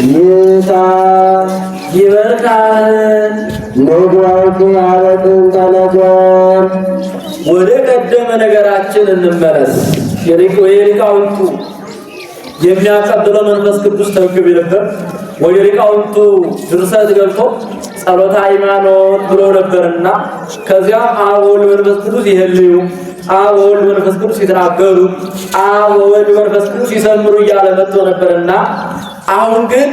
ይታ ይበርካል ንጓውቲ አበጥን ተነገር ወደ ቀደመ ነገራችን እንመለስ። የሊቃውንቱ የሚያቀብለው መንፈስ ቅዱስ ተንክብ ነበር። ወደ ሊቃውንቱ ድርሰት ገብቶ ጸሎተ ሃይማኖት ብሎ ነበርና ከዚያም አብ ወልድ መንፈስ ቅዱስ ይሄልዩ፣ አብ ወልድ መንፈስ ቅዱስ ይተናገሩ፣ አብ ወልድ መንፈስ ቅዱስ ይሰምሩ እያለ መጥቶ ነበርና አሁን ግን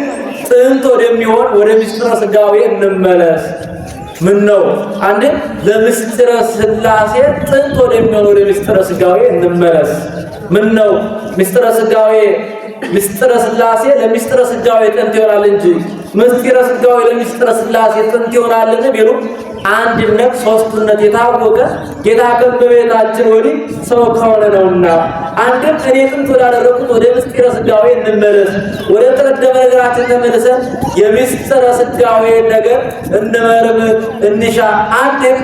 ጥንት ወደሚሆን ወደ ምስጢረ ሥጋዌ እንመለስ። ምን ነው አንድ ለምስጢረ ሥላሴ ጥንት ወደሚሆን ወደ ምስጢረ ሥጋዌ እንመለስ። ምን ነው ምስጢረ ሥጋዌ ምስጢረ ሥላሴ ለምስጢረ ሥጋዌ ጥንት ይሆናል እንጂ ምስጢረ ሥጋዌ ለምስጢረ ሥላሴ ጥንት ይሆናልን ቢሉ አንድነት ሶስትነት የታወቀ ጌታ ከመቤታችን ወዲህ ሰው ከሆነ ነውና አንድም እኔ ጥንት ወዳደረኩት ወደ ምስጢረ ሥጋዌ እንመለስ። ወደ ተቀደመ ነገራችን ተመልሰን የምስጢረ ሥጋዌ ነገር እንመርምር እንሻ። አንድም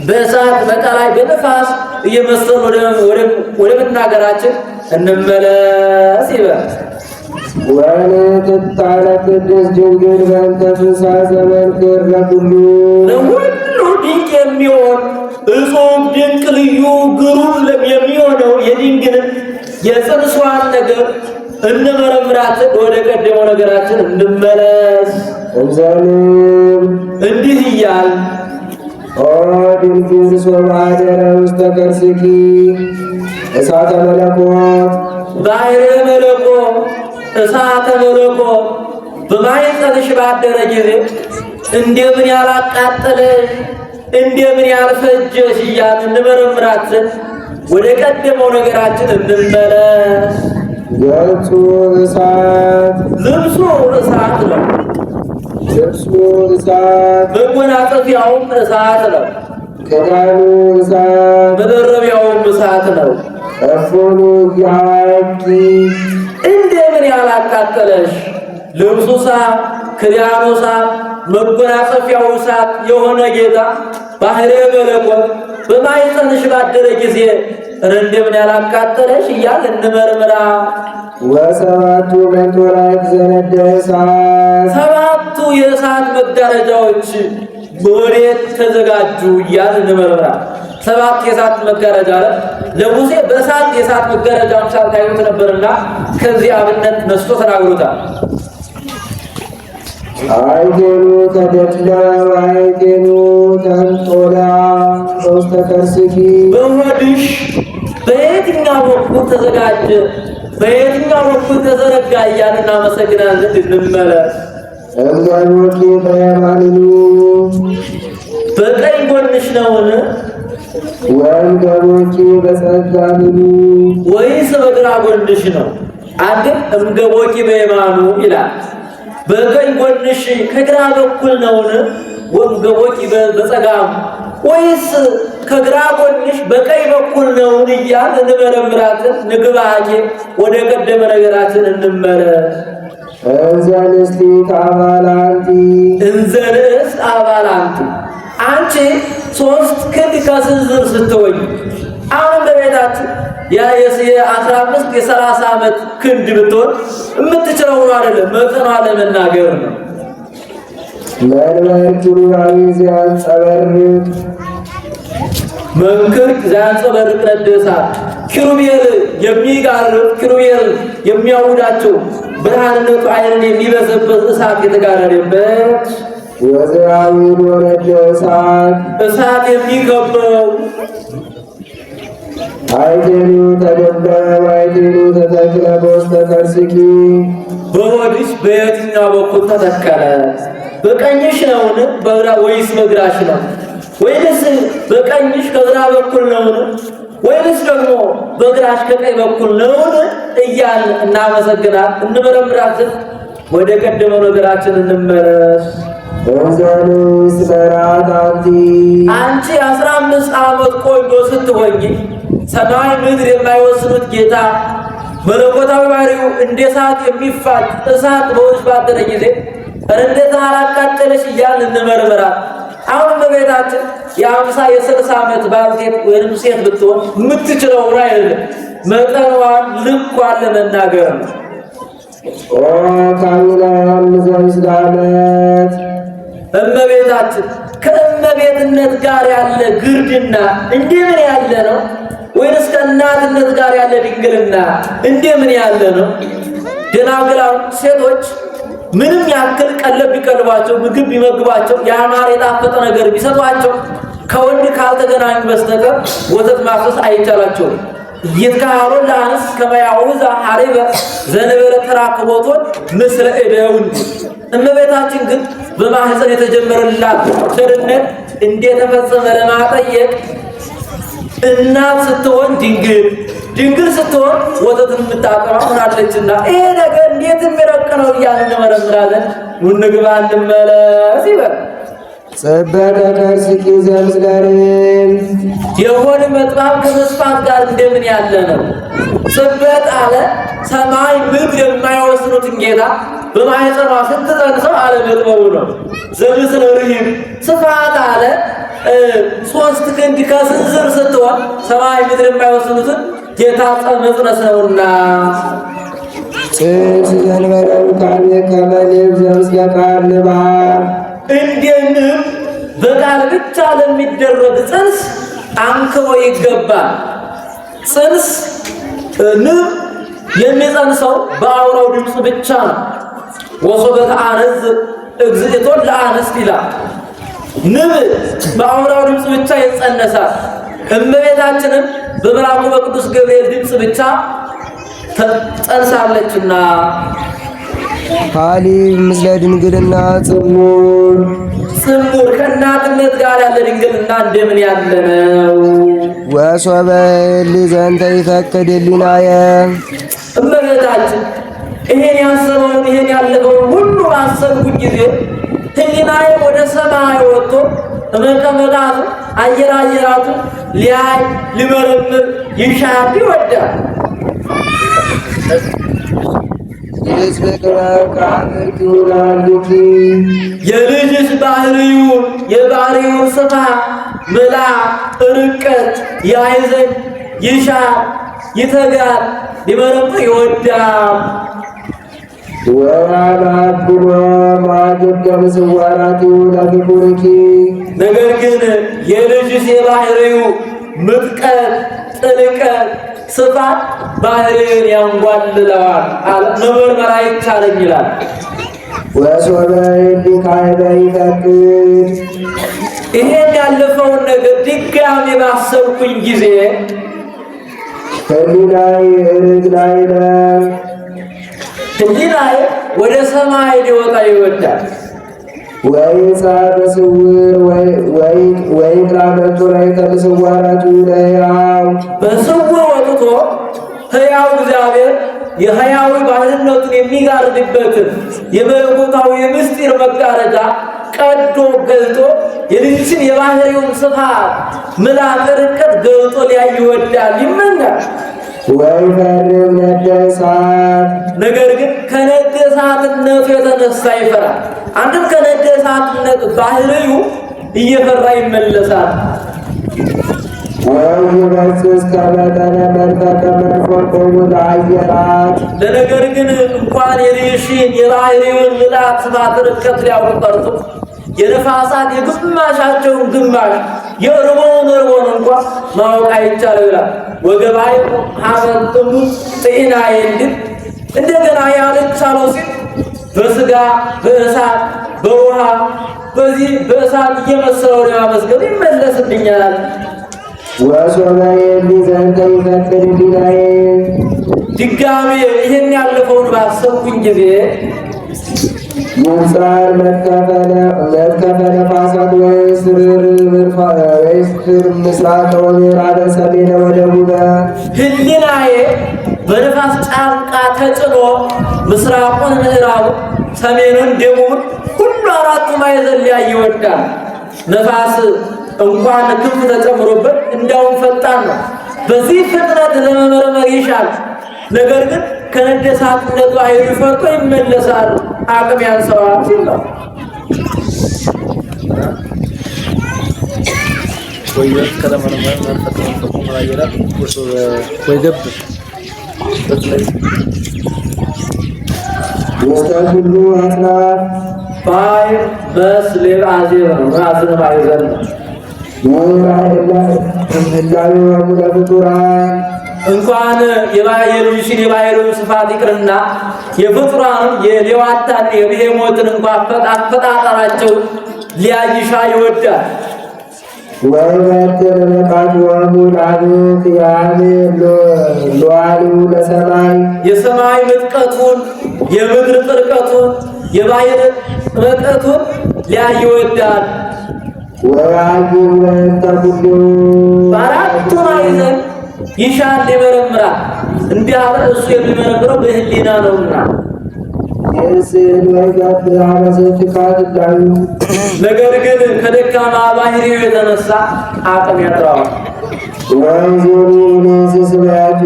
በእሳት በቀላይ በነፋስ እየመሰሉ ወደ መናገራችን እንመለስ ይበል። ወለትታለ ቅድስት ድንግል በእንተ ፍስሐ ዘመንክር ለኩሉ ለሁሉ ድንቅ የሚሆን እጹብ ድንቅ ልዩ ግሩም የሚሆነው የድንግልን የጽንሷን ነገር እንመረምራትን። ወደ ቀደመው ነገራችን እንመለስ እንዘልም እንዲህ እያል ኦ ድንግል ሶባደረ ውስተ ከርሥኪ እሳተ መለኮት ባሕረ መለኮት እሳተ መለኮት በማኅፀንሽ ባደረ ጊዜ እንደምን ያላቃጠለሽ እንደምን ያልፈጀሽ እያልን እንመረምራትን። ወደ ቀደመው ነገራችን እንመለስ። ገጹ እሳት ልብሱ እሳት ነው። ልብሱ እሳት መጎናጸፊያውም እሳት ነው። ክዳኑ እሳት መደረቢያውም እሳት ነው። እፎኑ ያኪ እንደምን ያላቃጠለሽ ልብሱ እሳት፣ ክዳኑ እሳት፣ መጎናጸፊያው እሳት የሆነ ጌታ ባሕረ መለኮት በማኅፀንሽ ባደረ ጊዜ እንደምን ያላቃጠለሽ እያል እንመርምራ። ወሰባቱ መንጦላዕት ዘነደ እሳት ሰባቱ የእሳት መጋረጃዎች ወዴት ተዘጋጁ እያል እንመርምራ። ሰባት የእሳት መጋረጃ አለ። ለሙሴ በእሳት የእሳት መጋረጃ አምሳል ታዩት ነበርና ከዚህ አብነት ነስቶ ተናግሮታል። አይቴኑ ተደድለ አይቴኑ ተንጦላ በውስተ ከርሥኪ በሆድሽ በየትኛው በኩል ተዘጋጀ፣ በየትኛው በኩል ተዘረጋ እያልን እናመሰግናለን። እንመለስ። እምዘሎኪ በየማንኑ በቀኝ ጎንሽ ነውን ወእምገቦኪ በጸጋምኑ ወይስ በግራ ጎንሽ ነው? አንድም እምገቦኪ በየማኑ ይላል። በቀኝ ጎንሽ ከግራ በኩል ነውን? ወእምገቦኪ በጸጋም ወይስ ከግራ ጎንሽ በቀኝ በኩል ነውን እያልን እንመረምራትን። ንግባኬ ወደ ቀደመ ነገራችን እንመለስ። እንዘ ንስቲት አባላንቲ እንዘ ንስት አባላንቲ አንቺ ሶስት ክንድ ከስንዝር ስትሆኝ አሁን በቤታችን የ15 የ30 ዓመት ክንድ ብትሆን የምትችለው ነው አይደለም፣ መጠኗ ለመናገር ነው። መንበር ኪሩባዊ ዘያንጸበርቅ መንክር ዘያንጸበርቅ ነደ እሳት ኪሩቤል የሚጋርድ ኪሩቤል የሚያውዳቸው ብርሃንነቱ ዓይንን የሚበዘበዝ እሳት የተጋረደበት ወዘያዊ ወረደ እሳት የሚከበው አይቴኑ ተደበረ አይቴኑ ተተክለ በውስተ ከርሥኪ በሆድሽ በየትኛው በኩል ተተከለ? በቀኝሽ ነውን ወይስ በግራሽ ነው? ወይስ በቀኝሽ ከግራ በኩል ነውን? ወይስ ደግሞ በግራሽ ከቀኝ በኩል ነውን? እያልን እናመሰግናል እንመረምራትን። ወደ ቀደመው ነገራችን እንመለስ። እንዘንስ በራት አንቺ 15 ዓመት ቆንጆ ስትሆኝ ሰማይ ምድር የማይወስኑት ጌታ መለኮታዊ ባህሪው እንደ እሳት የሚፋጅ እሳት በውስጥ ባደረ ጊዜ እንዴት አላቃጠለሽ እያልን እንመርምራል። አሁን በቤታችን የ50 የ60 ዓመት ባልቴት ወይም ሴት ብትሆን የምትችለው አይደለም፣ መጠኗን ልኳን ለመናገር ነው። ኦ ካሚና ምስጋነት እመቤታችን ከእመቤትነት ጋር ያለ ግርድና እንደምን ያለ ነው? ወይንስ ከእናትነት ጋር ያለ ድንግልና እንደምን ያለ ነው? ደናግላን ሴቶች ምንም ያክል ቀለብ ቢቀልባቸው ምግብ ቢመግባቸው ያማረ የጣፈጠ ነገር ቢሰጧቸው ከወንድ ካልተገናኙ በስተቀር ወተት ማፍሰስ አይቻላቸውም። ይትካሃሉ ለአንስ ከመያውዛ ሐሪበ ዘነበረ ተራክቦቶን ምስለ እደውን እመቤታችን ግን በማህፀን የተጀመረላት ቸርነት እንደተፈጸመ ለማጠየቅ እናት ስትሆን ድንግል ስትሆን ወተትን የምታቀማ ሆናለችና ይሄ ነገር እንዴት የሚረቅ ነው እያልን እንመረምራለን። ንግባ እንመለስ ይበል። ጽበተ ከርስኪ ዘምስጋሬን የሆድ መጥባብ ከመስፋት ጋር እንደምን ያለ ነው? ጽበት አለ ሰማይ ምድር የማይወስኑትን ጌታ በማኅፀኗ ስትጸንሰው አለመጥበቡ ነው። ዘምስለ ርሂብ ስፋት አለ 3 ክንድ ከስንዝር ስትሆን ሰማይ ምድር የማይወስኑትን ጌታ መጽነስ ነውና ጽንስ ዘንበረው ካሜ ከመሌብ ዘምስጋቃል ባህር እንዴንም በቃል ብቻ ለሚደረግ ጽንስ አንክቦ ይገባል። ጽንስ ንብ የሚጸንሰው በአውራው ድምፅ ብቻ ነው። ወሶበተ አነዝ እግዝእቶን ለአንስት ይላል። ንብ በአውራው ድምፅ ብቻ ይጸነሳል። እመቤታችንም በመልአኩ በቅዱስ ገብርኤል ድምፅ ብቻ ተጸንሳለችና ሀሊብ ምስለ ድንግልና ጽሙር ከእናትነት ጋር ያለ ድንግልና እንደምን ያለ ነው? ወሶበ ሊዘንተ ይፈቅድ ሊናየ እመቤታችን ይሄን ያሰበውን ይሄን ያለፈውን ሁሉ ባሰብኩ ጊዜ ሕሊናዬ ወደ ሰማይ ወጥቶ መቀመጣቱ አየራቱ ሊያይ ሊመረምር ይሻል ይወዳል። የልጅስ የባህሪውን ስፋት ምላ ርቀት ያይ ዘንድ ይሻል ይተጋል ሊመረምር ይወዳል። ወራናብሮ ማግደ ምስዋራቱ ለፍቁርኪ ነገር ግን የልጅስ የባህሪው ምጥቀት ጥልቀት ስፋት ባህሪን ያንጓልለዋል። መመርመር አይቻለኝ ይላል። ወሶበ ሊካይበ ይፈቅድ ይሄን ያለፈውን ነገር ድጋሜ ባሰብኩኝ ጊዜ ህሊናዬ ሕሊናዬ ወደ ሰማይ ሊወጣ ይወዳል። ወይጻእ በስውር ወይቅራመቱ ላይ ተምስዋራቱ ለሕያው በስውር ወጥቶ ሕያው እግዚአብሔር የሕያዊ ባሕርነቱን የሚጋርድበትን የመለኮታዊ የምስጢር መጋረጃ ቀዶ ገልጦ የልጅን የባህሪውን ስፋት ምልዓተ ርቀት ገልጦ ሊያይ ይወዳል ይመኛል። ወይፈርም ነደ እሳት ነገር ግን ከነደ እሳትነቱ የተነሳ ይፈራል። አንድም ከነደ እሳትነት ባህሪው እየፈራ ይመለሳል። ወይበጽሕ ከመጠነ መንፈቀ መንፈቆሙ ለአየራት ለነገር ግን እንኳን የልጅሽን የባህሪውን ምልዓት ስፋት ርቀት ሊያውቅ ቀርቶ የነፋሳት የግማሻቸውን ግማሽ የእርቦውን እንኳን ማወቅ አይቻለው ይላል። ወገባይ ሀበጥሙ ጥኢናዬ እንድል እንደገና ያልቻለው ሲል በስጋ በእሳት በውሃ በዚህ በእሳት እየመሰለው ለማመስገን ይመለስብኛል። ወሶበ ሊዘንተ ይፈቅድ ሊናየ ድጋሜ ይህን ያለፈውን ባሰብኩኝ ጊዜ ይንጻር መትከፈ ነፋሳት ወይስር ምስራቅ ወምዕራብ ሰሜነ ወደቡበ ሕሊናዬ በነፋስ ጫንቃ ተጭኖ ምስራቁን ምዕራቡ ሰሜኑን ደቡቡን ሁሉ አራቱ ማዕዘን ሊያይ ይወዳል። ነፋስ እንኳን ክንፍ ተጨምሮበት እንዲያውም ፈጣን ነው። በዚህ ፍጥነት ለመመርመር ይሻል። ነገር ግን ከነደ እሳትነት ባህሪ ፈርቶ ይመለሳል። አቅም ያንሰዋል ሲል ነው። ውስተ ኩሉ አጽናፍ ባይ መስሌብ አዜብ ነው። ራስን ማይዘን ነው። ህላዊ ወሙለ ፍጡራን እንኳን የልጅሽን የባሕሩን ስፋት ይቅርና የፍጡራንን የሌዋታን የብሄሞትን እንኳን አፈጣጠራቸው ሊያይሻ ይወዳል። ወይመጥን መቃትወሙ ለአብት ያህል ሉዓሊሁ ለሰማይ የሰማይ ምጥቀቱን የምድር ጥልቀቱን የባሕር ጥልቀቱን ሊያይ ይወዳል። ወያዩ በእንተ ኩሉ በአራቱ ማዕዘን ይሻል ይመረምራል። እንዲህ አለ እሱ የሚመረምረው በህሊና ነውና። የስዕል ወይገብ አመሰትካት ላዩ ነገር ግን ከደካማ ባህሪው የተነሳ አቅም ያጥረዋል። ወንዙኒ ስስበያቱ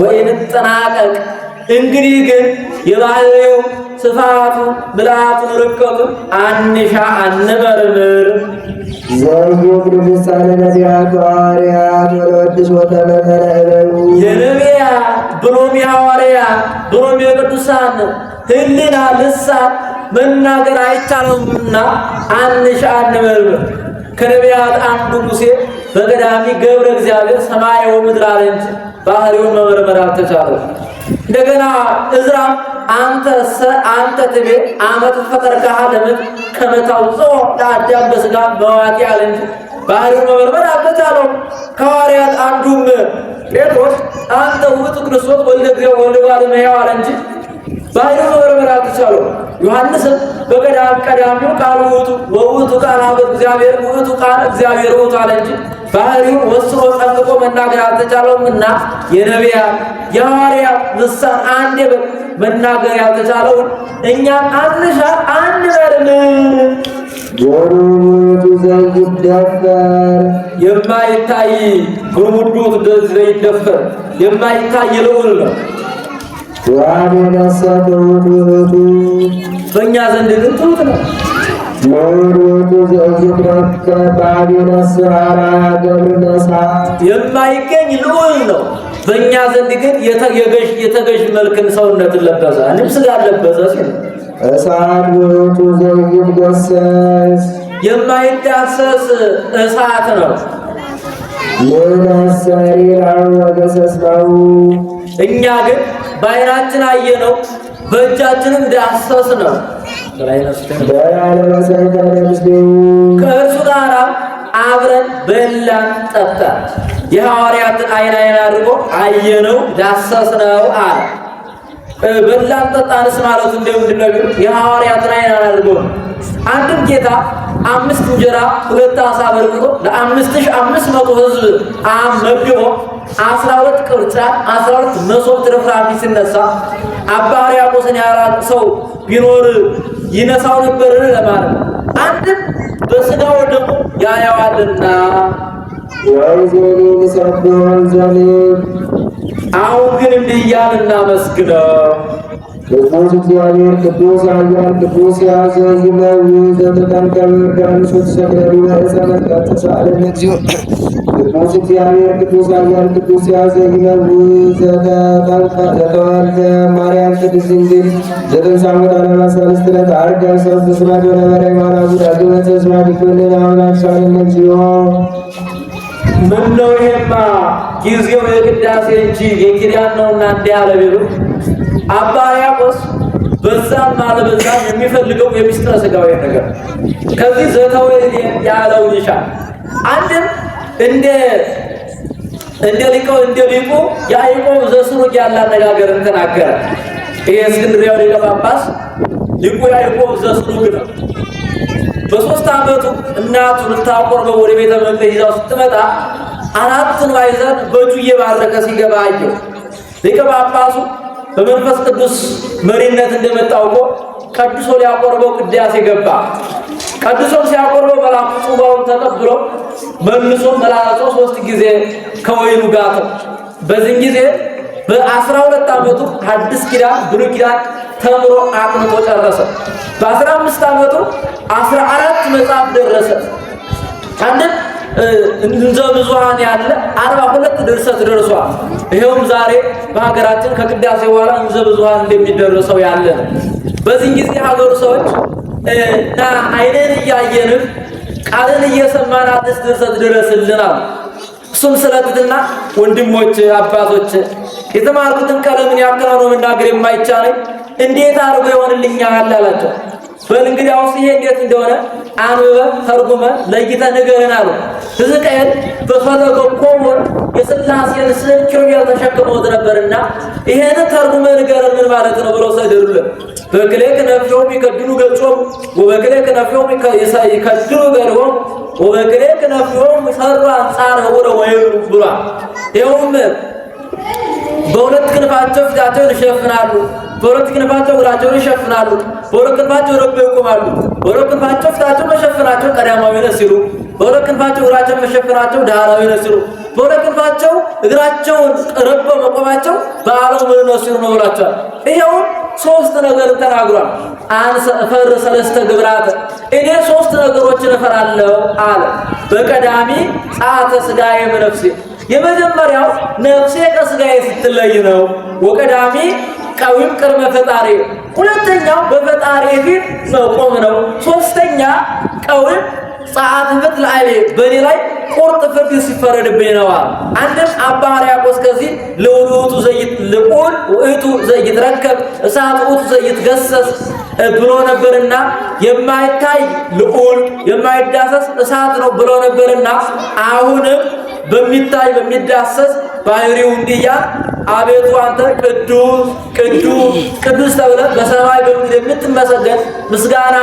ወይንጠናቀቅ እንግዲህ ግን የባህሪው ስፋቱ ብልሃቱን ርቀቱን አንሻ አንመርምር። ዘውግ ልሳነ ነቢያት ሐዋርያት ወለወድስ ወተመከረ እበዩ የነቢያት ብሎም የሐዋርያት ብሎም የቅዱሳን ህሊና ልሳን መናገር አይቻለውምና አንሻ አንመርምር። ከነቢያት አንዱ ሙሴ በቀዳሚ ገብረ እግዚአብሔር ሰማየ ወምድር አለ እንጂ ባህሪውን መመርመር አልተቻለው። እንደገና እዝራም አንተ ትቤ አመት ፈጠርከሃ ለምድር ከመ ታውፅኦ ለአዳም በሥጋ መዋቲ አለ እንጂ ባህሪውን መመርመር አልተቻለው። ከሐዋርያት አንዱም ጴጥሮስ አንተ ውእቱ ክርስቶስ ወልደ እግዚአብሔር ወልደ እጓለ እመሕያው አለ እንጂ ባህሪውን መመርመር አልተቻለው። ዮሐንስም ቀዳሚው ቃል ውእቱ ወውእቱ ቃል ኀበ እግዚአብሔር ውእቱ ቃል እግዚአብሔር ውእቱ አለ እንጂ ባህሪውን ወስኖ ጠንቅቆ መናገር አልተቻለውምና የነቢያት የሐዋርያት ልሳን አንዴ መናገር ያልተቻለውን እኛም አንሻ አንመርምር። ጆሮ ውእቱ ዘይደፈር የማይታይ ግርሙዱት ዘይደፈር የማይታይ ልዑል ነው። ወአቤነሰ ትሑት ውእቱ በእኛ ዘንድ ግን ትሑት ነው። ምዑር ውእቱ ዘይትረከብ በአቤነሰ አርአያ ገብር ነሣ የማይገኝ ልዑል ነው። በእኛ ዘንድ ግን የተገዥ መልክን ሰውነትን ለበሰ። እኔም ሥጋ ለበሰ ሲል እሳት ውእቱ ዘይትገሰስ የማይዳሰስ እሳት ነው። ንሕነሰ ሪራው ወገሰስናሁ እኛ ግን በዓይናችን አየነው በእጃችንም ዳሰስ ነው። በዓለመ ሰይጣን ምስሌሁ ከእርሱ ጋር አብረን በላን ጠጣን። የሐዋርያትን ዓይን አድርጎ አየነው ዳሰስነው አለ። በላን ጠጣንስ ማለቱ እንደምንድን ነው? የሐዋርያትን ዓይን አድርጎ አንድም ጌታ 5 እንጀራ 2 ዓሣ በልቶ ለ5500 ሕዝብ መግቦ 12 ቅርጫት 12 መሶብ ትርፍራፊ ሲነሳ አባ ሕርያቆስን ያህል ሰው ቢኖር ይነሳው ነበርን ለማለት አንድም በሥጋው ደግሞ ያየዋልና። ወይዜኒ ንሰብሖ ዘሌብ አሁን ግን እንዲህ እያልን እናመስግነው። ቅዱስ እግዚአብሔር ቅዱስ ኃያል ቅዱስ ያዘዝ ይመውት ዘተጠንቀብ ዮርዳኖስ ወተሰቅለሉ በዕፀ መስቀል ተሳለን እግዚኦ ቅዱስ እግዚአብሔር ቅዱስ ኃያል ቅዱስ ያዘዝ ይመውት ዘተወልደ ማርያም ቅድስት ድንግል ዘተንሳሙት ዓለማ ሰለስት ዕለት አርገ ሰብእ ስማት ወነበረ ማናቡ ዳግመ ተስማት ይኮንን አምላክ ሳለን እግዚኦ ምነው ይሄማ ጊዜው የቅዳሴ እንጂ የኪዳን ነውና እንዲህ አለ ቢሉ አባ ሕርያቆስ በዛም አለበዛም የሚፈልገው የሚስጥረ ሥጋዊ ነገር ከዚህ ዘተወልደ ያለውን ይሻል። አንድም እንደ ሊቁ ያዕቆብ ዘስሩግ ያለ አነጋገርን ተናገረ። ይሄ እስክንድርያው ሊቀ ጳጳስ ሊቁ ያዕቆብ ዘስሩግ ነው። በ3 ዓመቱ እናቱ ልታቆርበው ወደ ቤተ መቅደስ ይዛው ስትመጣ 4 ማዕዘን በእጁ እየባረከ ሲገባ አየው። ሊቀ ጳጳሱ በመንፈስ ቅዱስ መሪነት እንደመጣውቆ ቀድሶ ሊያቆርበው ቅዳሴ ገባ። ቀድሶም ሲያቆርበው መልአኩ ጽዋውን ተቀብሎ መልሶ መላልሶ 3 ጊዜ ከወይኑ ጋተው። በዚህ ጊዜ በ12 ዓመቱ ሐዲስ ኪዳን ብሉይ ኪዳን ተምሮ አጥንቶ ጨረሰ። በ15 ዓመቱ 14 መጽሐፍ ደረሰ። አንድ እንደ ብዙኃን ያለ 42 ድርሰት ደርሷል። ይሄውም ዛሬ በሀገራችን ከቅዳሴ በኋላ እንደ ብዙኃን እንደሚደርሰው ያለ ነው። በዚህ ጊዜ ሀገሩ ሰዎች እና አይነን እያየንህ ቃልን እየሰማን አዲስ ድርሰት ድረስልን አሉ። እሱም ስለትትና ወንድሞች አባቶች የተማርኩትን ቀለምን ያክል ነው መናገር የማይቻለኝ እንዴት አድርጎ ይሆንልኛል አላቸው። በል እንግዲያውስ ይሄ እንዴት እንደሆነ አንብበህ ተርጉመህ ለይተህ ንገረን አሉ። ሕዝቅኤል በፈለገው ቆሞን የሥላሴን ስም ኪሩቤል ተሸክመውት ነበርና ይሄን ተርጉመህ ንገረን ምን ማለት ነው ብለው ሰደዱለት። በክሌ ክነፍዮም ይከድኑ ገጾም ወበክሌ ክነፍዮም ይከድኑ ገድሆም ወበክሌ ክነፍዮም ይሰሩ አንጻር ህውረ ወይሉ ብሏል። ይኸውም በሁለት ክንፋቸው ፊታቸውን ይሸፍናሉ፣ በሁለት ክንፋቸው እግራቸውን ይሸፍናሉ፣ በሁለት ክንፋቸው ረበው ይቆማሉ። በሁለት ክንፋቸው ፊታቸው መሸፈናቸው ቀዳማዊ ነው ሲሉ፣ በሁለት ክንፋቸው እግራቸውን መሸፈናቸው ዳህራዊ ነው ሲሉ፣ በሁለት ክንፋቸው እግራቸውን ረበው መቆማቸው በዓለሙ ነው ሲሉ ነው ብሏቸዋል። ይሄው ሶስት ነገር ተናግሯል። አንሰ እፈር ሰለስተ ግብራተ እኔ ሶስት ነገሮችን እፈራለሁ አለ። በቀዳሚ ጸአተ ሥጋዬ በነፍሴ የመጀመሪያው ነፍሴ ከሥጋዬ ስትለይ ነው። ወቀዳሚ ቀዊም ቅድመ ፈጣሪ ሁለተኛው በፈጣሪ ፊት መቆም ነው። ሶስተኛ ቀዊም ጸአት ፍት ለአይሌ በእኔ ላይ ቁርጥ ፍርድ ሲፈረድብኝ ነው። አንድም አባ ሕርያቆስ ከዚህ ለውእቱ ዘይትልቁን ውእቱ ዘይትረከብ እሳት ውእቱ ዘይትገሰስ ብሎ ነበርና የማይታይ ልዑል የማይዳሰስ እሳት ነው ብሎ ነበርና አሁንም በሚታይ በሚዳሰስ ባህሪው እንዲያ አቤቱ አንተ ቅዱስ ቅዱስ ቅዱስ ተብለህ በሰማይ በምድር የምትመሰገን ምስጋና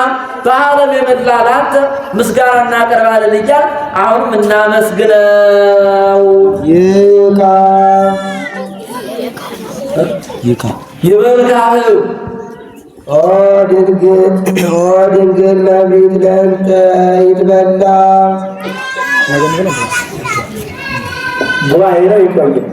በዓለም የመላ ለአንተ ምስጋና እናቀርባለን እያል አሁንም እናመስግነው። ይበልካህ ኦ ድንግል ለፊት ለእንተ ይትበላ ጉባኤ ነው ይቆያል።